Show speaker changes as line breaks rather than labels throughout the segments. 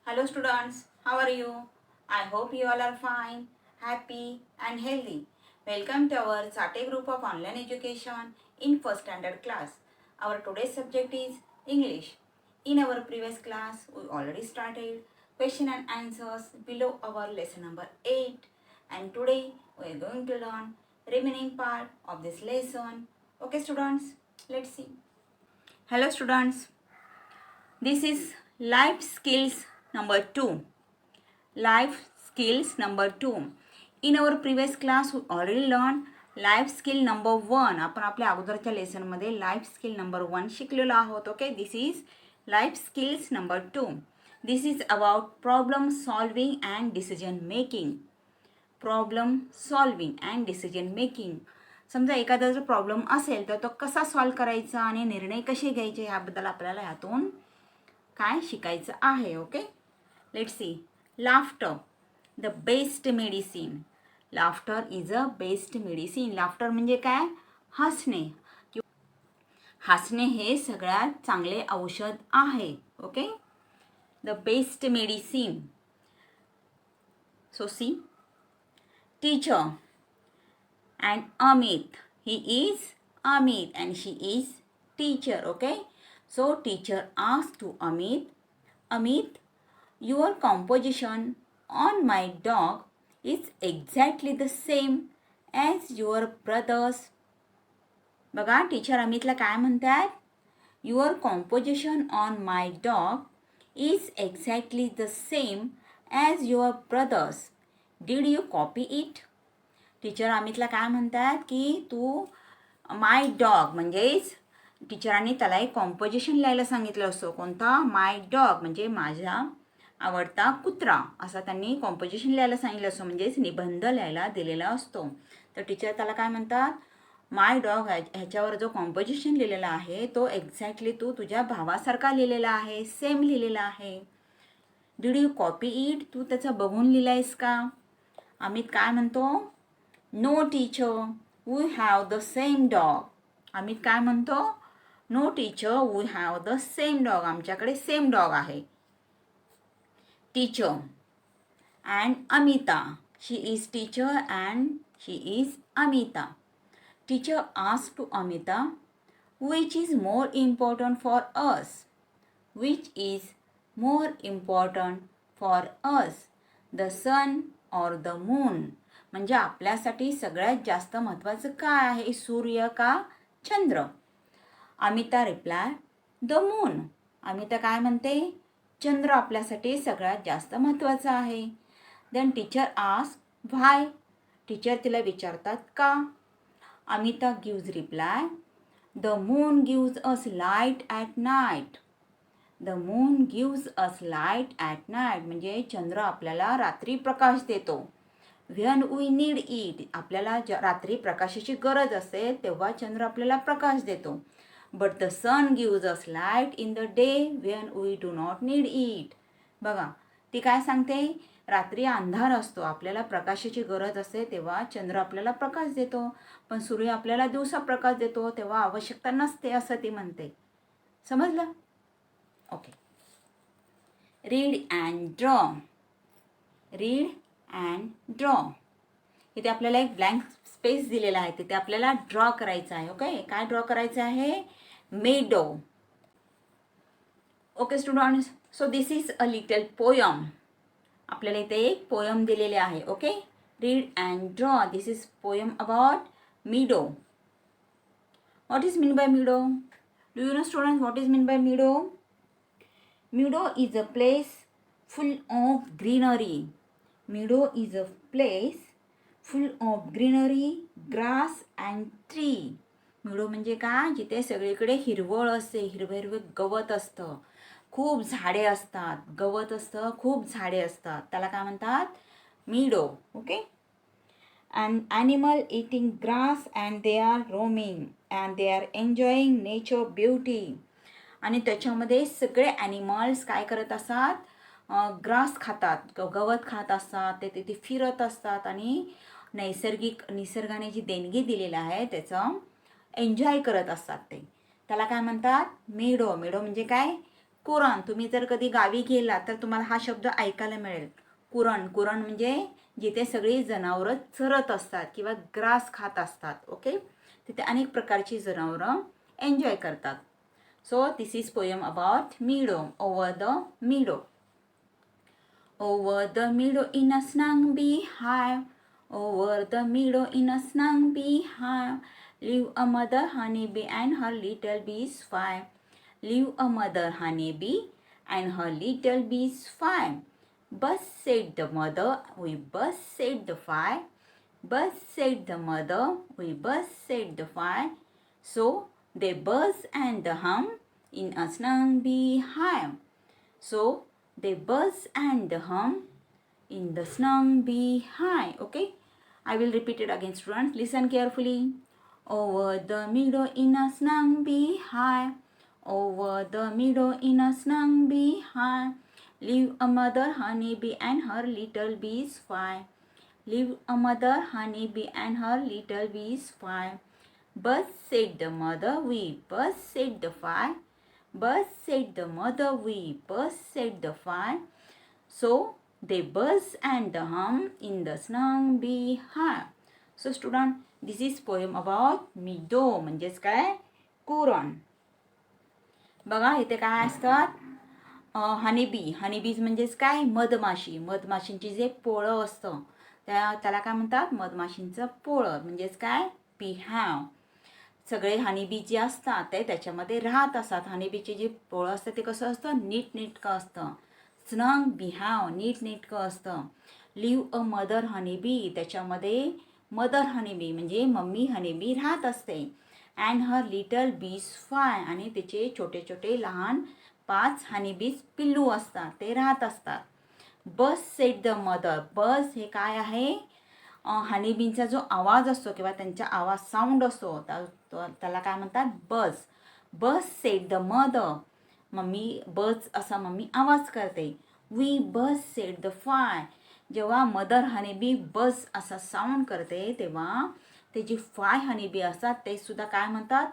Hello students, how are you? I hope you all are fine, happy and healthy. Welcome to our Sate group of online education in first standard class. Our today's subject is English. In our previous class, we already started question and answers below our lesson number 8, and today we are going to learn remaining part of this lesson. Okay students, let's see. Hello students, this is life skills number 2. Life skills number 2. In our previous class we already learned life skill number 1. आपण आपल्या अगोदरच्या लेसनमध्ये life skill number 1 शिकलेलो आहोत. Okay, this is life skills number 2. This is about problem solving and decision making. Problem solving and decision making. समजा एखादा जर problem असेल तर तो कसा सॉल्व करायचा आणि निर्णय कसे घ्यायचे ह्याबद्दल आपल्याला यातून काय शिकायचं आहे. Okay, let's see. Laughter, the best medicine. Laughter is a best medicine. Laughter म्हणजे काय? हसणे. हसणे हे सगळ्यात चांगले औषध आहे. Okay, the best medicine. So see, teacher and Amit. He is Amit and she is teacher. Okay, so teacher asked to Amit, Amit, your composition on my dog is exactly the same as your brother's. बघा, teacher अमितला काय म्हणतात? Your composition on my dog is exactly the same as your brother's. Did you copy it? Teacher अमितला काय म्हणतात की तू माय dog म्हणजेच टीचरांनी त्याला एक कॉम्पोजिशन लिहायला सांगितलं असतो. कोणता? माय डॉग म्हणजे माझा आवडता कुत्रा, असा त्यांनी कॉम्पोजिशन लिहायला सांगितलं असतो, म्हणजेच निबंध लिहायला दिलेला असतो. तर टीचर त्याला काय म्हणतात? माय डॉग ह्याच्यावर जो कॉम्पोजिशन लिहिलेला आहे तो एक्झॅक्टली तू तुझ्या भावासारखा लिहिलेला आहे, सेम लिहिलेला आहे. Did you copy it? तू त्याचा बघून लिहिलायस का? अमित काय म्हणतो? No teacher, we have the same dog. Amit काय म्हणतो? No teacher, we have the same dog. आमच्याकडे सेम डॉग आहे. Teacher and Amita. She is teacher and she is Amita. Teacher asked to Amita, which is more important for us? Which is more important for us? The sun or the moon? म्हणजे आपल्यासाठी सगळ्यात जास्त महत्त्वाचं काय आहे? सूर्य का चंद्र? Amita reply, the moon. Amita काय म्हणते? चंद्र आपल्यासाठी सगळ्यात जास्त महत्त्वाचं आहे. Then teacher ask why. Teacher तिला विचारतात का? Amita gives reply, the moon gives us light at night. The moon gives us light at night म्हणजे चंद्र आपल्याला रात्री प्रकाश देतो. When we need it. आपल्याला रात्री प्रकाशाची गरज असेल तेव्हा चंद्र आपल्याला प्रकाश देतो. But the sun gives us light in the day when we do not need it. बघा, ती काय सांगते? रात्री अंधार असतो, आपल्याला प्रकाशाची गरज असते तेव्हा चंद्र आपल्याला प्रकाश देतो, पण सूर्य आपल्याला दिवसा प्रकाश देतो तेव्हा आवश्यकता नसते, असं ती म्हणते. समजलं? Okay. Read and draw. Read and draw. इथे आपल्याला एक ब्लँक स्पेस दिलेला आहे, तिथे आपल्याला ड्रॉ करायचं आहे. ओके, काय ड्रॉ करायचं आहे? Meadow. Okay students, so this is a little poem. आपल्याला इथे एक पोयम दिलेले आहे. Okay, read and draw. This is poem about meadow. What is mean by meadow? Do you know students what is mean by meadow? Meadow is a place full of greenery. Meadow is a place full of greenery, grass and tree. meadow म्हणजे काय? जिथे सगळीकडे हिरवळ असते, हिरवं हिरवं गवत असतं, खूप झाडे असतात, गवत असतं, खूप झाडे असतात, त्याला काय म्हणतात? meadow. Okay, and animal eating grass and they are roaming and they are enjoying nature beauty. आणि त्याच्यामध्ये सगळे ॲनिमल्स काय करत असतात? ग्रास खातात, गवत खात असतात, ते तिथे फिरत असतात आणि निसर्गाने जी देणगी दिलेली आहे त्याचं एन्जॉय करत असतात. ते त्याला काय म्हणतात? मेडो. मेडो म्हणजे काय? कुरण, तुम्ही जर कधी गावी गेला तर तुम्हाला हा शब्द ऐकायला मिळेल. कुरण, कुरण म्हणजे जिथे सगळी जनावरं चरत असतात किंवा ग्रास खात असतात. ओके, तिथे अनेक प्रकारची जनावरं एन्जॉय करतात. So this is poem about meadow. Over the meadow. Over the meadow in a snug beehive. Over the meadow in a snug beehive. Live a mother honeybee and her little bees five. Live a mother honeybee and her little bees five. Buzz said the mother, we buzz said the five. Buzz said the mother, we buzz said the five. So they buzz and hum in a snug beehive. So they buzz and hum in the snug beehive. Okay, I will repeat it again, students. Listen carefully. Over the meadow in a snug beehive. Over the meadow in a snug beehive. Live a mother honeybee and her little bees five. Live a mother honeybee and her little bees five. Buzz said the mother, we buzz said the five. Buzz said the mother, we buzz said the five. So they buzz and hum in the snug beehive. So student, this is poem about meadow म्हणजेच काय, कुरण. बघा इथे काय असतात, honeybee, honeybees म्हणजेच काय, मधमाशी. मधमाशींची जे पोळं असतं त्याला काय म्हणतात, मधमाशींचं पोळं म्हणजेच काय, बिहाव. सगळे हनीबी जे असतात ते त्याच्यामध्ये राहत असतात. हनीबीचे जे पोळं असतं ते कसं असतं, नीटनेटकं असतं. स्नग बिहाव, नीटनेटकं असतं. लिव्ह अ मदर हनीबी, त्याच्यामध्ये मदर हनीबी म्हणजे मम्मी हनीबी राहत असते. अँड हर लिटल बीज फाय, आणि तिचे छोटे छोटे लहान 5 हनीबीज पिल्लू असतात, ते राहत असतात. बस सेड द मदर, बस हे काय आहे, हनीबींचा जो आवाज असतो किंवा त्यांचा आवाज साऊंड असतो त्याला काय म्हणतात, buzz. Buzz said the mother, mummy buzz असा मम्मी आवाज करते. We buzz said the five, जेव्हा मदर हनीबी बस असा साऊंड करते तेव्हा ते जे 5 हनीबी असतात ते सुद्धा काय म्हणतात,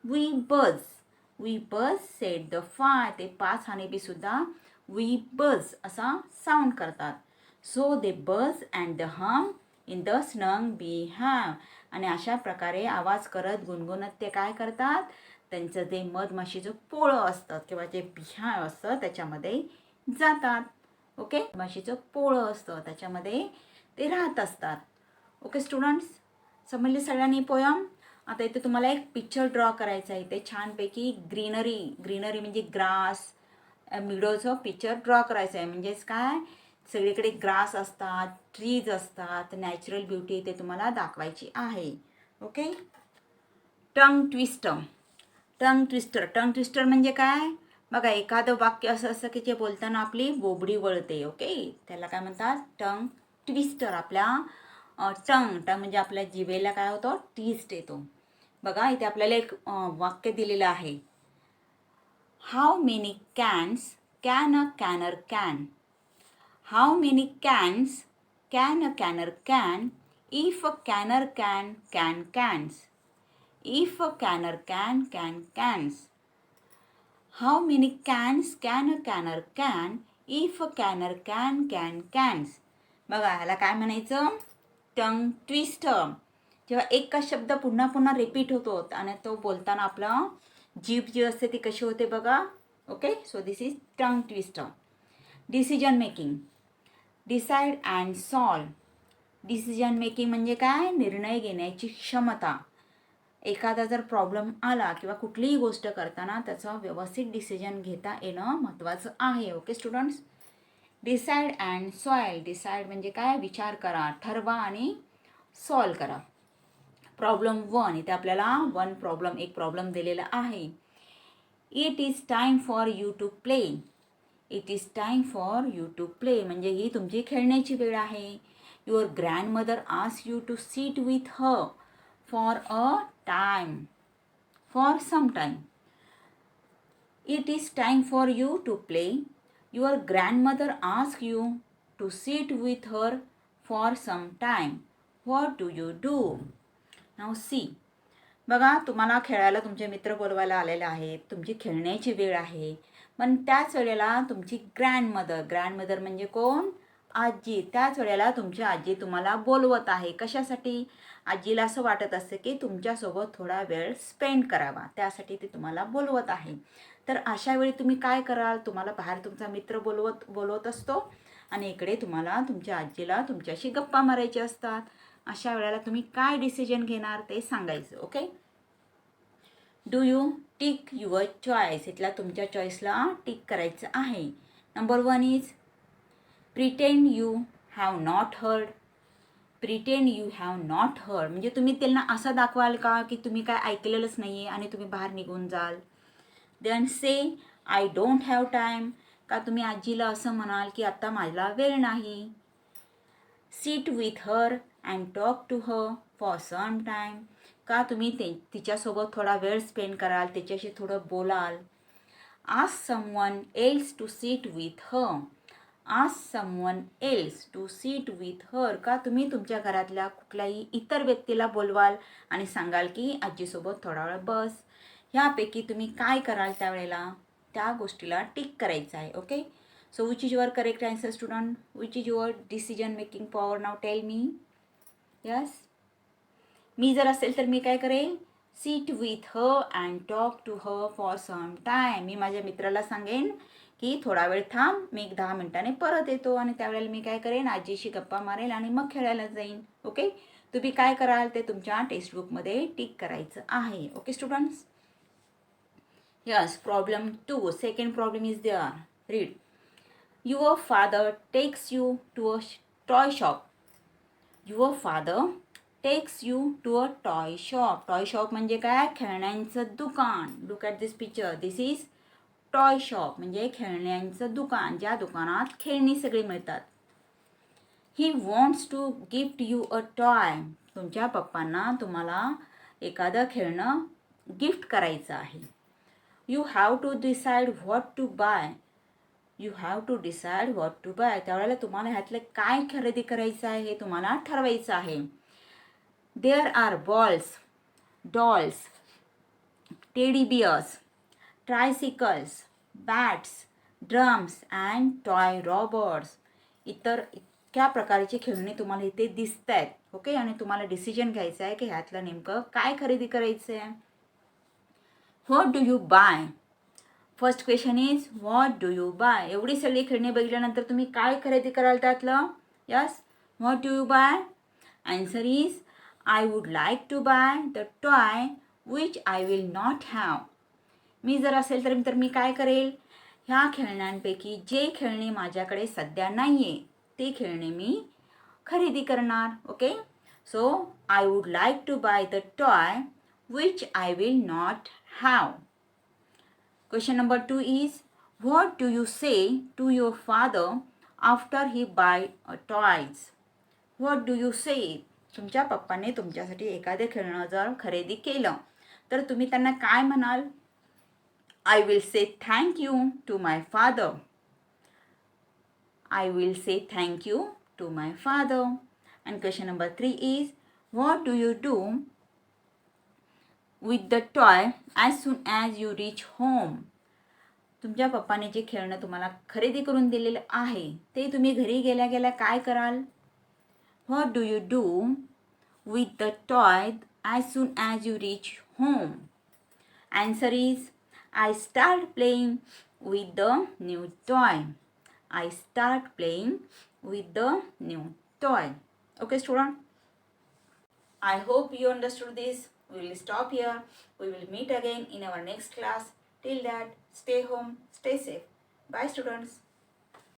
वी बज. वी बज सेड द फाय, ते 5 हनीबी सुद्धा वी बज असा साऊंड करतात. So they buzz and the hum in the snug beehive, आणि अशा प्रकारे आवाज करत गुणगुणत ते काय करतात, त्यांचं जे मधमाशीचं पोळं असतं किंवा जे बिहाव असतं त्याच्यामध्ये जातात. ओके, मधमाशीचं पोळं असतं त्याच्यामध्ये ते राहत असतात. ओके स्टुडंट्स, समजले सगळ्यांनी पोयम. आता इथे तुम्हाला एक पिक्चर ड्रॉ करायचं आहे. इथे छानपैकी ग्रीनरी, ग्रीनरी म्हणजे ग्रास, मिडोचं पिक्चर ड्रॉ करायचं आहे. म्हणजेच काय, सगळीकडे ग्रास असतात, ट्रीज असतात, नॅचरल ब्युटी ते तुम्हाला दाखवायची आहे. Okay, tongue twister. Tongue twister, tongue twister म्हणजे काय, बघा एखादं वाक्य असं असतं की जे बोलताना आपली बोबडी वळते. ओके, त्याला काय म्हणतात, टंग ट्विस्टर. आपल्या टंग टंग म्हणजे आपल्या जिभेला काय होतं, ट्विस्ट येतो. बघा इथे आपल्याला एक वाक्य दिलेलं आहे. How many cans can a canner can. How many cans can a canner can? If a canner can cans. If a canner can cans. How many cans can a canner can? If a canner can cans. बघा ह्याला काय म्हणायचं, tongue twister. जेव्हा एक शब्द पुन्हा पुन्हा repeat होतो आणि तो बोलताना आपला जीभ जी असते ती कशी होते बघा. Okay, so this is tongue twister. Decision making. Decide and solve. Decision making म्हणजे काय, निर्णय घेण्याची क्षमता. एखादा जर प्रॉब्लेम आला किंवा कुठलीही गोष्ट करताना त्याचं व्यवस्थित डिसिजन घेता येणं महत्त्वाचं आहे. Okay students, decide and solve. Decide म्हणजे काय, विचार करा, ठरवा आणि सॉल्व करा. प्रॉब्लेम 1, इथे आपल्याला एक प्रॉब्लेम दिलेला आहे. It is time for you to play. It is time for you to play म्हणजे ही तुमची खेळण्याची वेळ आहे. Your grandmother ask you to sit with her for a time, for some time. It is time for you to play. Your grandmother ask you to sit with her for some time. What do you do? Now see. बघा तुम्हाला खेळायला तुमचे मित्र बोलवायला आलेले आहेत, तुमची खेळण्याची वेळ आहे, पण त्याच वेळेला तुमची ग्रँडमदर म्हणजे कोण? आजी. त्याच वेळेला तुमची आजी तुम्हाला बोलवत आहे. कशासाठी? आजीला असं वाटत असतं की तुमच्यासोबत थोडा वेळ स्पेंड करावा, त्यासाठी ती तुम्हाला बोलवत आहे. तर अशा वेळी तुम्ही काय कराल? तुम्हाला बाहेर तुमचा मित्र बोलवत असतो आणि इकडे तुम्हाला तुमच्या आजीला तुमच्याशी गप्पा मारायचे असतात. अशा वेळेला तुम्ही काय डिसिजन घेणार ते सांगायचं. Okay. Do you tick your choice. इथला तुमच्या चॉईसला टिक करायचं आहे. Number 1 is pretend you have not heard. Pretend you have not heard म्हणजे तुम्ही त्यांना असं दाखवाल का की तुम्ही काय ऐकलेलंच नाही आहे आणि तुम्ही बाहेर निघून जाल. Then say I don't have time. का तुम्ही आजीला असं म्हणाल की आता माझ्याला वेळ नाही. Sit with her and talk to her for some time. का तुम्ही तिच्यासोबत थोडा वेळ स्पेंड कराल, तिच्याशी थोडं बोलाल. Ask someone else to sit with her. Ask someone else to sit with her. का तुम्ही तुमच्या घरातल्या कुठल्याही इतर व्यक्तीला बोलवाल आणि सांगाल की आजीसोबत थोडा वेळ बस. ह्यापैकी तुम्ही काय कराल त्यावेळेला त्या गोष्टीला टिक करायचं आहे. Okay. So which is your correct answer, student? Which is your decision making power? Now tell me. Yes. मी जर असेल तर मी काय करेल? Sit with her and talk to her for some time. मी माझ्या मित्राला सांगेन की थोडा वेळ थांब, मी 10 मिनिटाने परत येतो आणि त्यावेळेला मी काय करेन? आजीशी गप्पा मारेल आणि मग खेळायला जाईन. ओके. तुम्ही काय कराल ते तुमच्या टेक्स्टबुकमध्ये टिक करायचं आहे. Okay students. Yes. Problem 2. Second problem is there. Read. Your father takes you to a toy shop. Your father takes you to a toy shop. Toy shop म्हणजे काय? खेळण्यांचं दुकान. Look at this picture. This is toy shop म्हणजे खेळण्यांचं दुकान, ज्या दुकानात खेळणी सगळी मिळतात. He wants to gift you a toy. तुमच्या पप्पांना तुम्हाला एखादं खेळणं गिफ्ट करायचं आहे. You have to decide what to buy. You have to decide what to buy. त्यावेळेला तुम्हाला ह्यातलं काय खरेदी करायचं आहे हे तुम्हाला ठरवायचं आहे. There are balls, dolls, teddy bears, tricycles, bats, drums and toy robots. इतक्या प्रकारची खेळणी तुम्हाला इथे दिसत आहेत. ओके. आणि तुम्हाला डिसिजन घ्यायचं आहे की ह्यातलं नेमकं काय खरेदी करायचं आहे. What do you buy. First question is what do you buy. एवढी सगळी खेळणी बघितल्यानंतर तुम्ही काय खरेदी कराल त्यातलं. Yes. What do you buy. Answer is I would like to buy the toy which I will not have. मी जर असेल तर मी काय करेल? ह्या खेळण्यांपैकी जे खेळणे माझ्याकडे सध्या नाही आहे ते खेळणे मी खरेदी करणार. Okay. So I would like to buy the toy which I will not have. Question number 2 is, what do you say to your father after he buy a toys? What do you say? तुमच्या पप्पाने तुमच्यासाठी एखादे खेळणं जर खरेदी केलं तर तुम्ही त्यांना काय म्हणाल? I will say thank you to my father. I will say thank you to my father. And question number 3 is, what do you do with the toy as soon as you reach home? तुमच्या पप्पाने जे खेळणं तुम्हाला खरेदी करून दिलेलं आहे ते तुम्ही घरी गेल्या गेल्या काय कराल? What do you do with the toy as soon as you reach home. Answer is I start playing with the new toy. I start playing with the new toy. Okay student, I hope you understood this. We will stop here. We will meet again in our next class. Till that, stay home, stay safe. Bye students.